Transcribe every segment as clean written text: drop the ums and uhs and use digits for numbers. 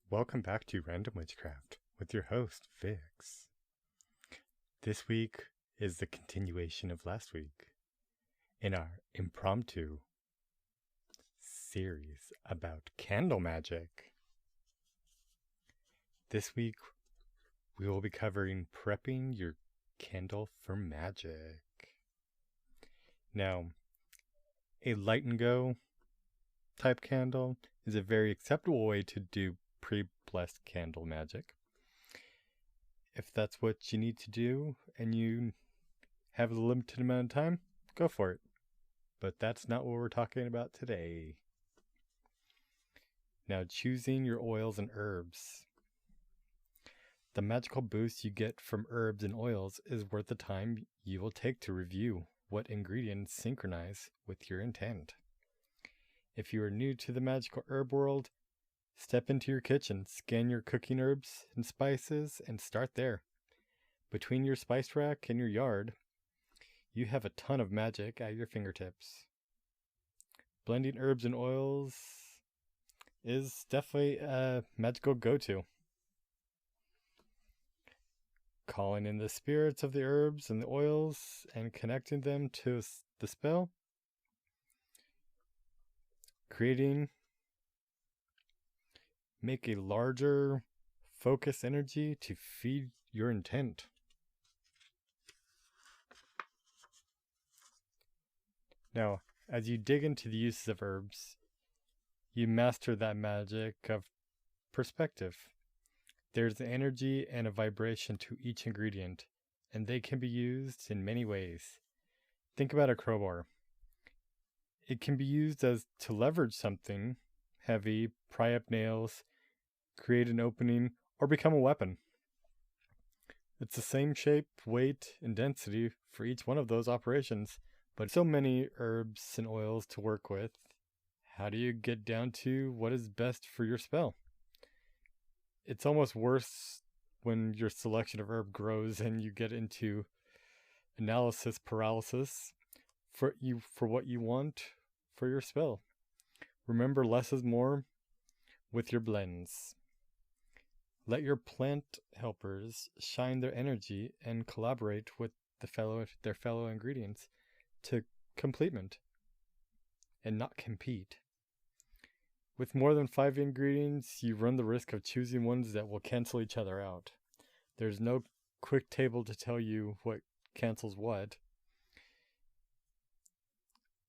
Welcome back to Random Witchcraft with your host, Vix. This week is the continuation of last week in our impromptu series about candle magic. This week we will be covering prepping your candle for magic. Now, a light and go type candle is a very acceptable way to do pre-blessed candle magic. If that's what you need to do and you have a limited amount of time, go for it. But that's not what we're talking about today. Now, choosing your oils and herbs. The magical boost you get from herbs and oils is worth the time you will take to review what ingredients synchronize with your intent. If you are new to the magical herb world, step into your kitchen, scan your cooking herbs and spices, and start there. Between your spice rack and your yard, you have a ton of magic at your fingertips. Blending herbs and oils is definitely a magical go-to. Calling in the spirits of the herbs and the oils and connecting them to the spell. Make a larger focus energy to feed your intent. Now, as you dig into the uses of herbs, you master that magic of perspective. There's an energy and a vibration to each ingredient, and they can be used in many ways. Think about a crowbar. It can be used as to leverage something heavy, pry up nails, create an opening, or become a weapon. It's the same shape, weight, and density for each one of those operations, but so many herbs and oils to work with. How do you get down to what is best for your spell? It's almost worse when your selection of herb grows and you get into analysis paralysis for what you want for your spell. Remember, less is more with your blends. Let your plant helpers shine their energy and collaborate with their fellow ingredients to complement and not compete. With more than 5 ingredients, you run the risk of choosing ones that will cancel each other out. There's no quick table to tell you what cancels what.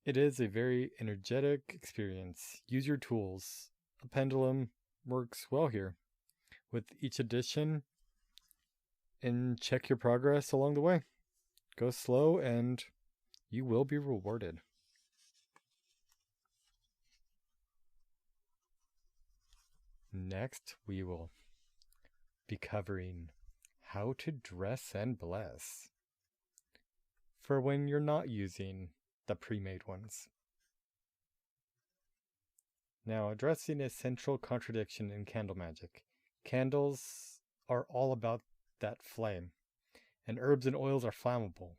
It is a very energetic experience. Use your tools. A pendulum works well here. With each addition, and check your progress along the way. Go slow and you will be rewarded. Next, we will be covering how to dress and bless for when you're not using the pre-made ones. Now, addressing a central contradiction in candle magic. Candles are all about that flame, and herbs and oils are flammable.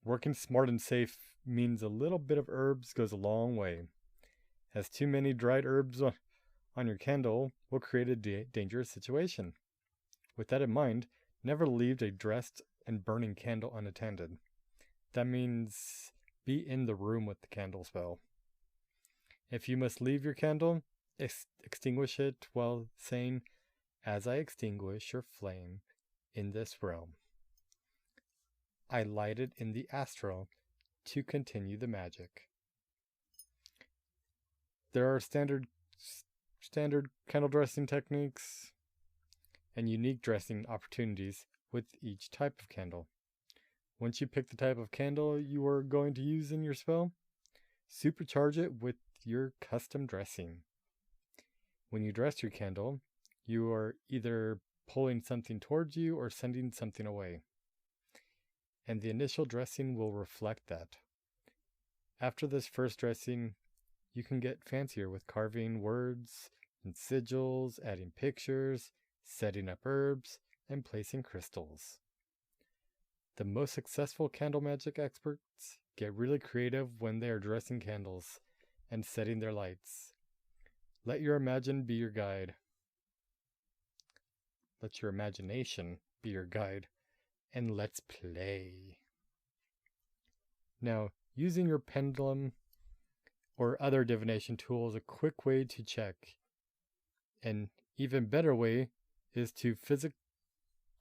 Working smart and safe means a little bit of herbs goes a long way, as too many dried herbs on your candle will create a dangerous situation. With that in mind, never leave a dressed and burning candle unattended. That means be in the room with the candle spell. If you must leave your candle, extinguish it while saying, "As I extinguish your flame in this realm, I light it in the astral to continue the magic." There are standard candle dressing techniques and unique dressing opportunities with each type of candle. Once you pick the type of candle you are going to use in your spell, supercharge it with your custom dressing. When you dress your candle, you are either pulling something towards you or sending something away, and the initial dressing will reflect that. After this first dressing, you can get fancier with carving words and sigils, adding pictures, setting up herbs, and placing crystals. The most successful candle magic experts get really creative when they are dressing candles and setting their lights. Let your imagination be your guide. Let your imagination be your guide. And let's play. Now, using your pendulum or other divination tool is a quick way to check. An even better way is to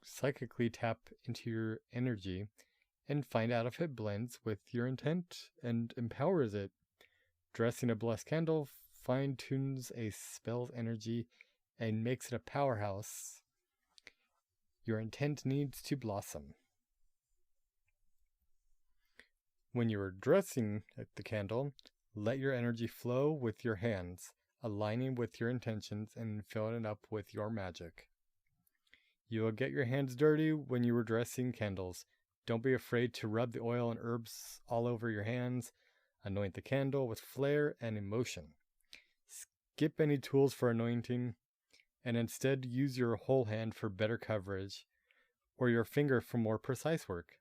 psychically tap into your energy and find out if it blends with your intent and empowers it. Dressing a blessed candle fine-tunes a spell's energy and makes it a powerhouse. Your intent needs to blossom. When you are dressing the candle, let your energy flow with your hands, aligning with your intentions and filling it up with your magic. You will get your hands dirty when you are dressing candles. Don't be afraid to rub the oil and herbs all over your hands. Anoint the candle with flair and emotion. Skip any tools for anointing and instead use your whole hand for better coverage or your finger for more precise work.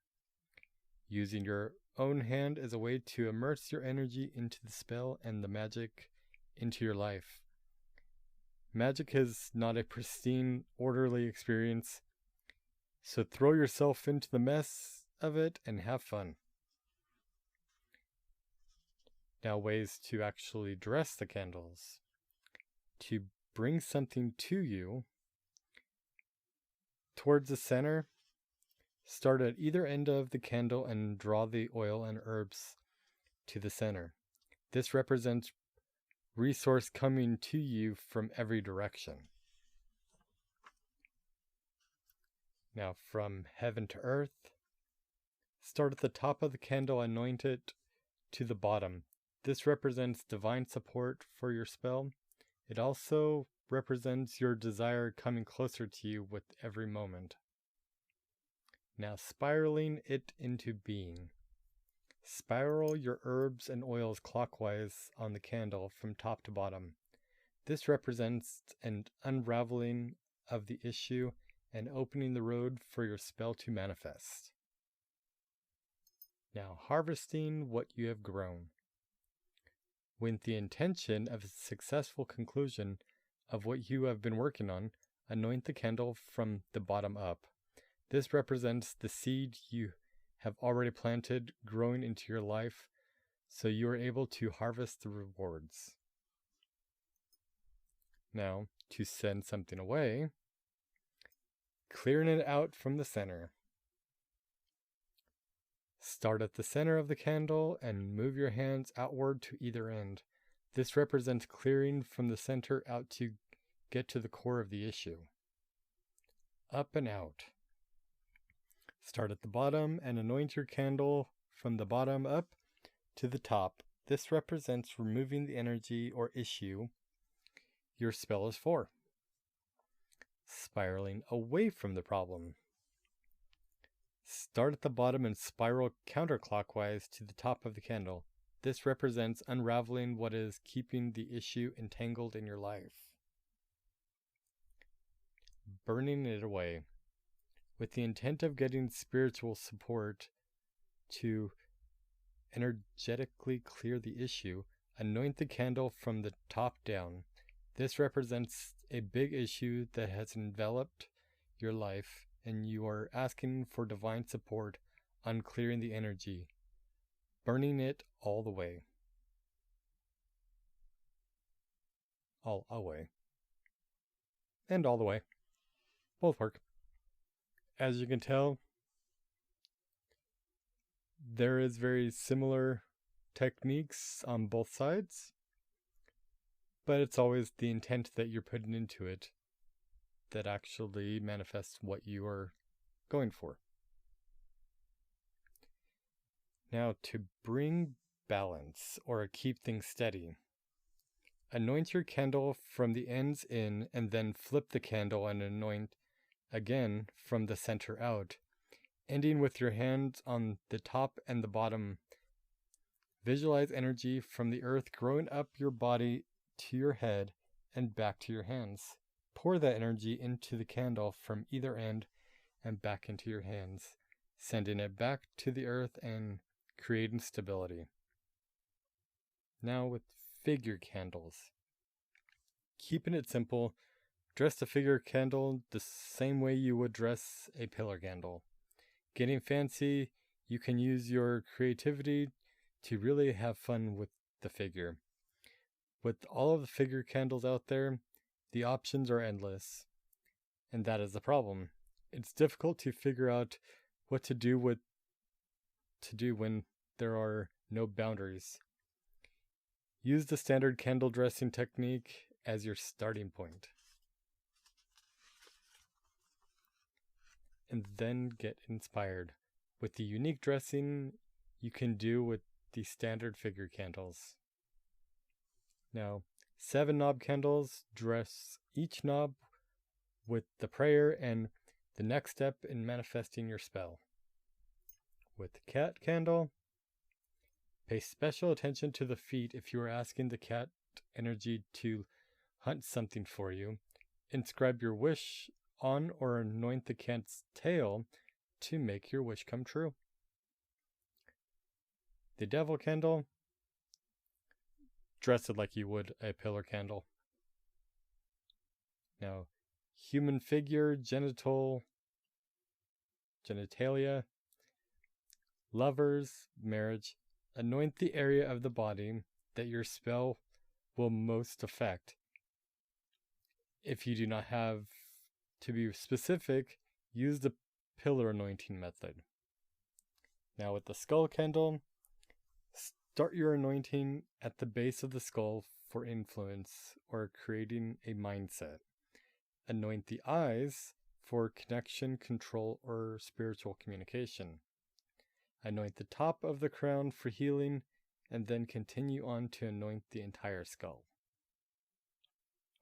Using your own hand is a way to immerse your energy into the spell and the magic into your life. Magic is not a pristine, orderly experience, so throw yourself into the mess of it and have fun. Now, ways to actually dress the candles. To bring something to you towards the center, start at either end of the candle and draw the oil and herbs to the center. This represents resource coming to you from every direction. Now, from heaven to earth, start at the top of the candle, anoint it to the bottom. This represents divine support for your spell. It also represents your desire coming closer to you with every moment. Now, spiraling it into being. Spiral your herbs and oils clockwise on the candle from top to bottom. This represents an unraveling of the issue and opening the road for your spell to manifest. Now, harvesting what you have grown. With the intention of a successful conclusion of what you have been working on, anoint the candle from the bottom up. This represents the seed you have already planted growing into your life, so you are able to harvest the rewards. Now, to send something away, clearing it out from the center. Start at the center of the candle and move your hands outward to either end. This represents clearing from the center out to get to the core of the issue. Up and out. Start at the bottom and anoint your candle from the bottom up to the top. This represents removing the energy or issue your spell is for. Spiraling away from the problem. Start at the bottom and spiral counterclockwise to the top of the candle. This represents unraveling what is keeping the issue entangled in your life. Burning it away. With the intent of getting spiritual support to energetically clear the issue, anoint the candle from the top down. This represents a big issue that has enveloped your life, and you are asking for divine support on clearing the energy, burning it all the way. All away. And all the way. Both work. As you can tell, there is very similar techniques on both sides, but it's always the intent that you're putting into it that actually manifests what you are going for. Now, to bring balance or keep things steady, anoint your candle from the ends in and then flip the candle and anoint again from the center out, ending with your hands on the top and the bottom. Visualize energy from the earth growing up your body to your head and back to your hands. Pour that energy into the candle from either end and back into your hands, sending it back to the earth and creating stability. Now with figure candles. keeping it simple, dress the figure candle the same way you would dress a pillar candle. Getting fancy, you can use your creativity to really have fun with the figure. With all of the figure candles out there, the options are endless. And that is the problem. It's difficult to figure out what to do when there are no boundaries. Use the standard candle dressing technique as your starting point. And then get inspired with the unique dressing you can do with the standard figure candles. Now, 7 knob candles, dress each knob with the prayer and the next step in manifesting your spell. With the cat candle, pay special attention to the feet if you are asking the cat energy to hunt something for you. Inscribe your wish on or anoint the cat's tail to make your wish come true. The devil candle, dress it like you would a pillar candle. Now, human figure, genitalia, lovers, marriage, anoint the area of the body that your spell will most affect. If you do not have to be specific, use the pillar anointing method. Now with the skull candle, start your anointing at the base of the skull for influence or creating a mindset. Anoint the eyes for connection, control, or spiritual communication. Anoint the top of the crown for healing, and then continue on to anoint the entire skull.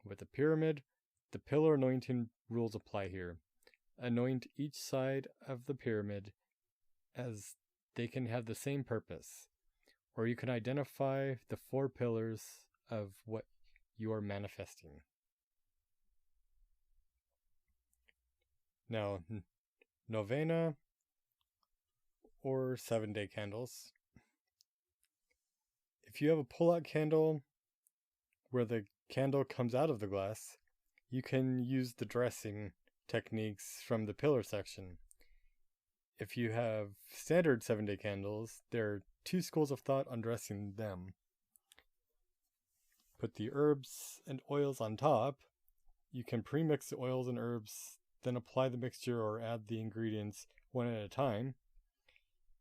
With the pyramid, the pillar anointing rules apply here. Anoint each side of the pyramid as they can have the same purpose, or you can identify the 4 pillars of what you are manifesting. Now, novena or 7-day candles. If you have a pull-out candle where the candle comes out of the glass, you can use the dressing techniques from the pillar section. If you have standard 7-day candles, there are 2 schools of thought on dressing them. Put the herbs and oils on top. You can pre-mix the oils and herbs, then apply the mixture or add the ingredients one at a time.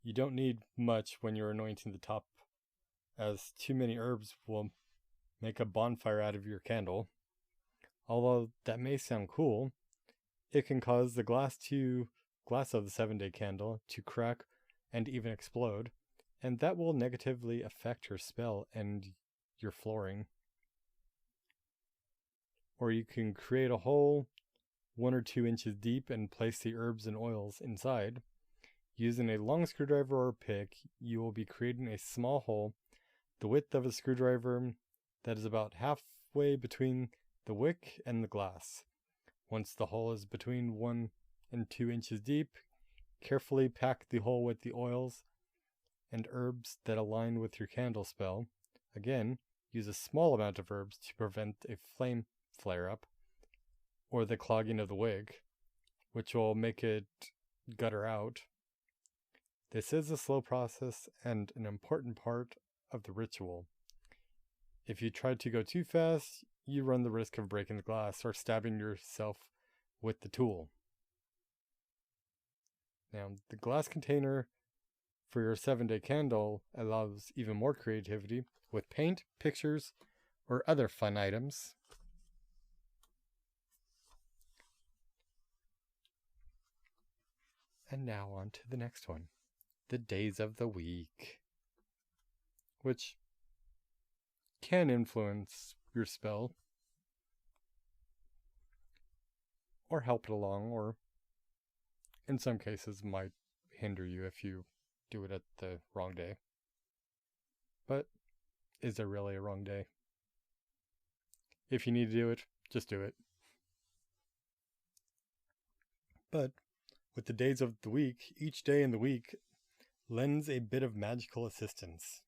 You don't need much when you're anointing the top, as too many herbs will make a bonfire out of your candle. Although that may sound cool, it can cause the glass of the 7-day candle to crack and even explode, and that will negatively affect your spell and your flooring. Or you can create a hole 1 or 2 inches deep and place the herbs and oils inside. Using a long screwdriver or pick, you will be creating a small hole the width of a screwdriver that is about halfway between the wick and the glass. Once the hole is between 1 and 2 inches deep, carefully pack the hole with the oils and herbs that align with your candle spell. Again, use a small amount of herbs to prevent a flame flare-up or the clogging of the wick, which will make it gutter out. This is a slow process and an important part of the ritual. If you try to go too fast, you run the risk of breaking the glass or stabbing yourself with the tool. Now, the glass container for your 7-day candle allows even more creativity with paint, pictures, or other fun items. And now on to the next one. The days of the week, which can influence your spell or help it along, or in some cases might hinder you if you do it at the wrong day. But is there really a wrong day? If you need to do it, just do it. But with the days of the week, each day in the week lends a bit of magical assistance.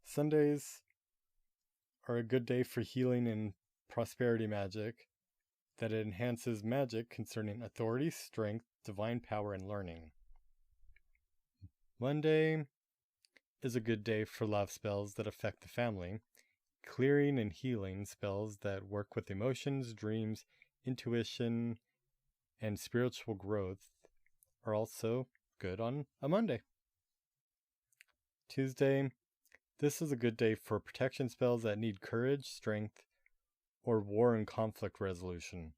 Sundays are a good day for healing and prosperity magic that enhances magic concerning authority, strength, divine power, and learning. Monday is a good day for love spells that affect the family. Clearing and healing spells that work with emotions, dreams, intuition, and spiritual growth are also good on a Monday. Tuesday, this is a good day for protection spells that need courage, strength, or war and conflict resolution.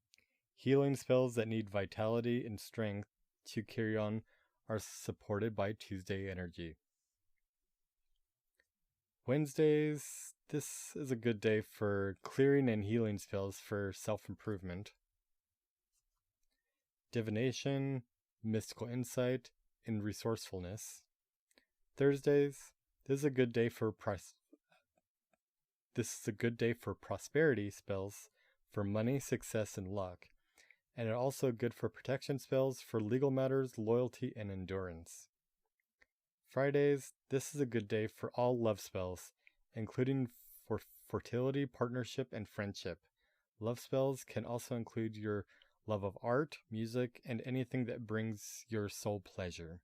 Healing spells that need vitality and strength to carry on are supported by Tuesday energy. Wednesdays, this is a good day for clearing and healing spells for self-improvement. Divination, mystical insight, and resourcefulness. Thursdays, this is a good day for prosperity spells for money, success, and luck. And it's also good for protection spells for legal matters, loyalty, and endurance. Fridays, this is a good day for all love spells, including for fertility, partnership, and friendship. Love spells can also include your love of art, music, and anything that brings your soul pleasure.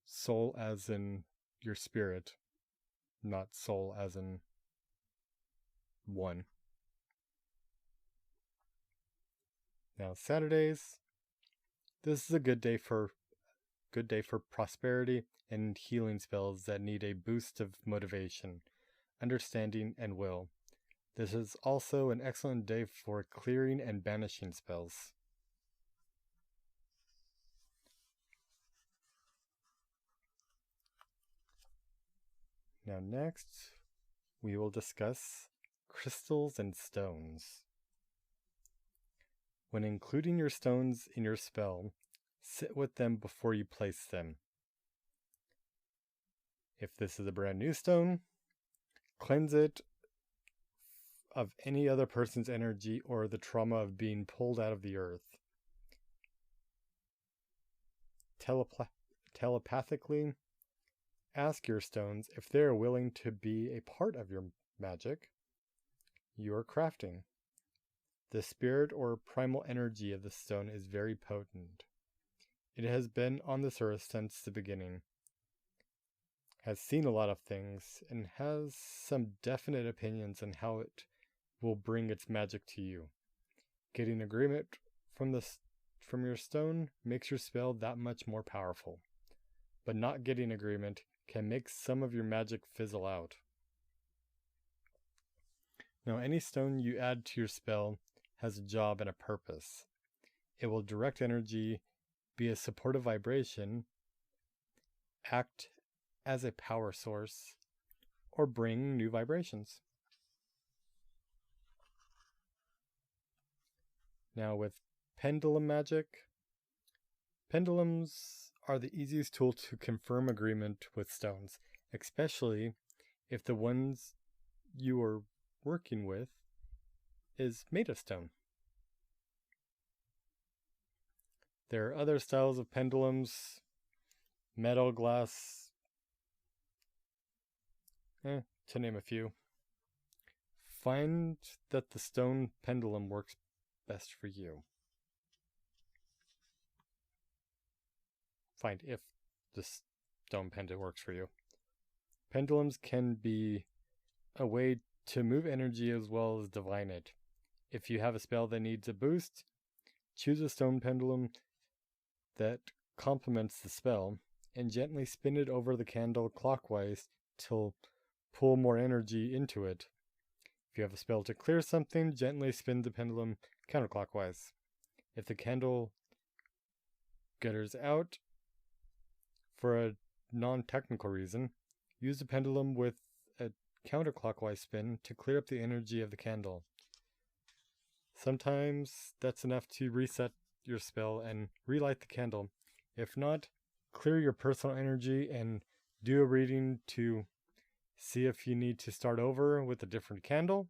Soul as in your spirit, not soul as in one. Now Saturdays, this is a good day for prosperity and healing spells that need a boost of motivation, understanding, and will. This is also an excellent day for clearing and banishing spells. Now next, we will discuss crystals and stones. When including your stones in your spell, sit with them before you place them. If this is a brand new stone, cleanse it of any other person's energy or the trauma of being pulled out of the earth. Telepathically, ask your stones if they are willing to be a part of your magic you are crafting. The spirit or primal energy of the stone is very potent. It has been on this earth since the beginning, has seen a lot of things, and has some definite opinions on how it will bring its magic to you. Getting agreement from your stone makes your spell that much more powerful, but not getting agreement can make some of your magic fizzle out. Now, any stone you add to your spell has a job and a purpose. It will direct energy, be a supportive vibration, act as a power source, or bring new vibrations. Now with pendulum magic, pendulums are the easiest tool to confirm agreement with stones, especially if the ones you are working with is made of stone. There are other styles of pendulums, metal, glass, to name a few. Find that the stone pendulum works best for you. Find if the stone pendulum works for you. Pendulums can be a way to move energy as well as divine it. If you have a spell that needs a boost, choose a stone pendulum that complements the spell and gently spin it over the candle clockwise to pull more energy into it. If you have a spell to clear something, gently spin the pendulum counterclockwise. If the candle gutters out for a non-technical reason, use the pendulum with a counterclockwise spin to clear up the energy of the candle. Sometimes that's enough to reset your spell and relight the candle. If not, clear your personal energy and do a reading to see if you need to start over with a different candle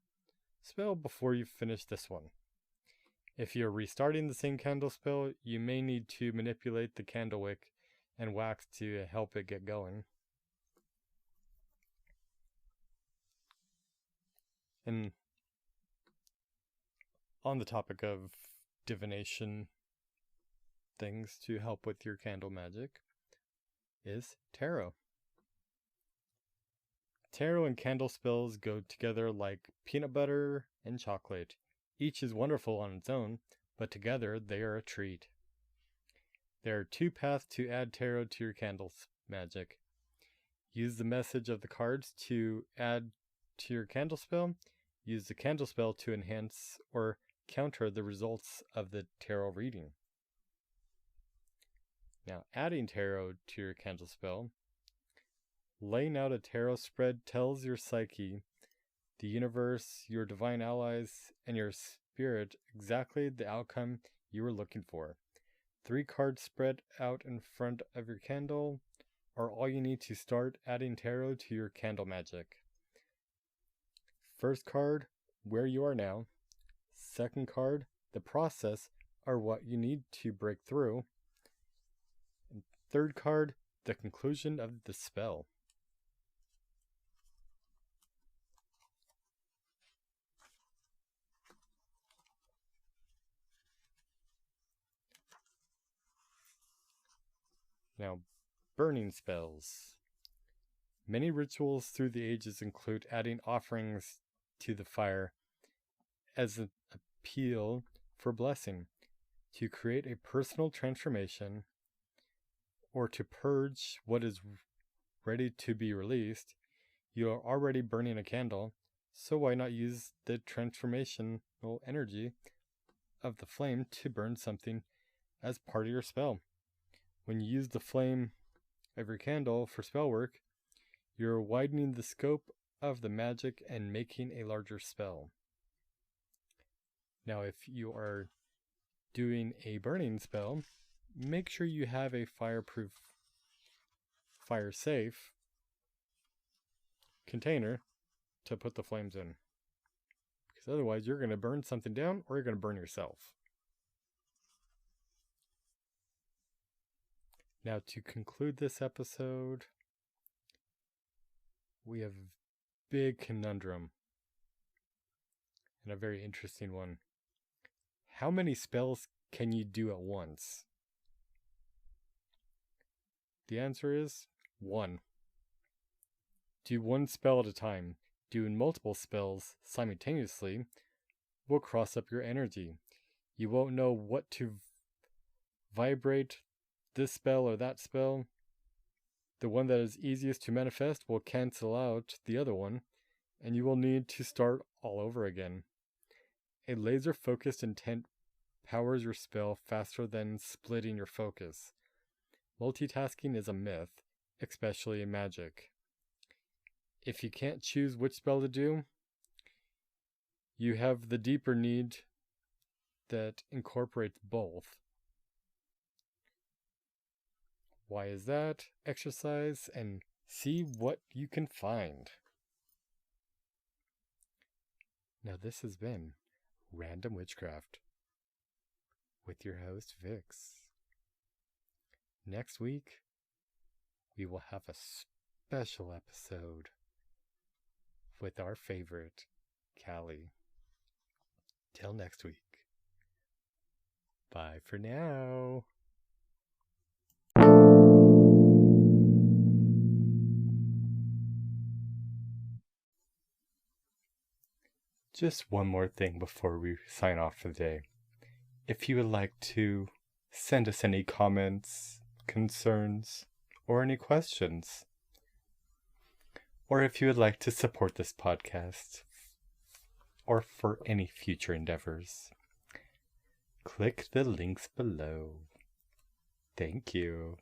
spell before you finish this one. If you're restarting the same candle spell, you may need to manipulate the candle wick and wax to help it get going. And on the topic of divination things to help with your candle magic is tarot. Tarot and candle spells go together like peanut butter and chocolate. Each is wonderful on its own, but together they are a treat. There are 2 paths to add tarot to your candles magic. Use the message of the cards to add to your candle spell. Use the candle spell to enhance or counter the results of the tarot reading. Now, adding tarot to your candle spell. Laying out a tarot spread tells your psyche, the universe, your divine allies, and your spirit exactly the outcome you were looking for. 3 cards spread out in front of your candle are all you need to start adding tarot to your candle magic. First card, where you are now. Second card, the process or what you need to break through. And third card, the conclusion of the spell. Now, burning spells. Many rituals through the ages include adding offerings to the fire as an appeal for blessing, to create a personal transformation, or to purge what is ready to be released. You are already burning a candle, so why not use the transformational energy of the flame to burn something as part of your spell? When you use the flame of your candle for spell work, you're widening the scope of the magic and making a larger spell. Now, if you are doing a burning spell, make sure you have a fireproof, fire-safe container to put the flames in. Because otherwise you're going to burn something down or you're going to burn yourself. Now, to conclude this episode, we have a big conundrum and a very interesting one. How many spells can you do at once? The answer is 1. Do 1 spell at a time. Doing multiple spells simultaneously will cross up your energy. You won't know what to vibrate, this spell or that spell. The one that is easiest to manifest will cancel out the other one, and you will need to start all over again. A laser-focused intent powers your spell faster than splitting your focus. Multitasking is a myth, especially in magic. If you can't choose which spell to do, you have the deeper need that incorporates both. Why is that? Exercise and see what you can find. Now, this has been Random Witchcraft with your host, Vix. Next week, we will have a special episode with our favorite, Callie. Till next week. Bye for now. Just one more thing before we sign off for the day. If you would like to send us any comments, concerns, or any questions, or if you would like to support this podcast, or for any future endeavors, click the links below. Thank you.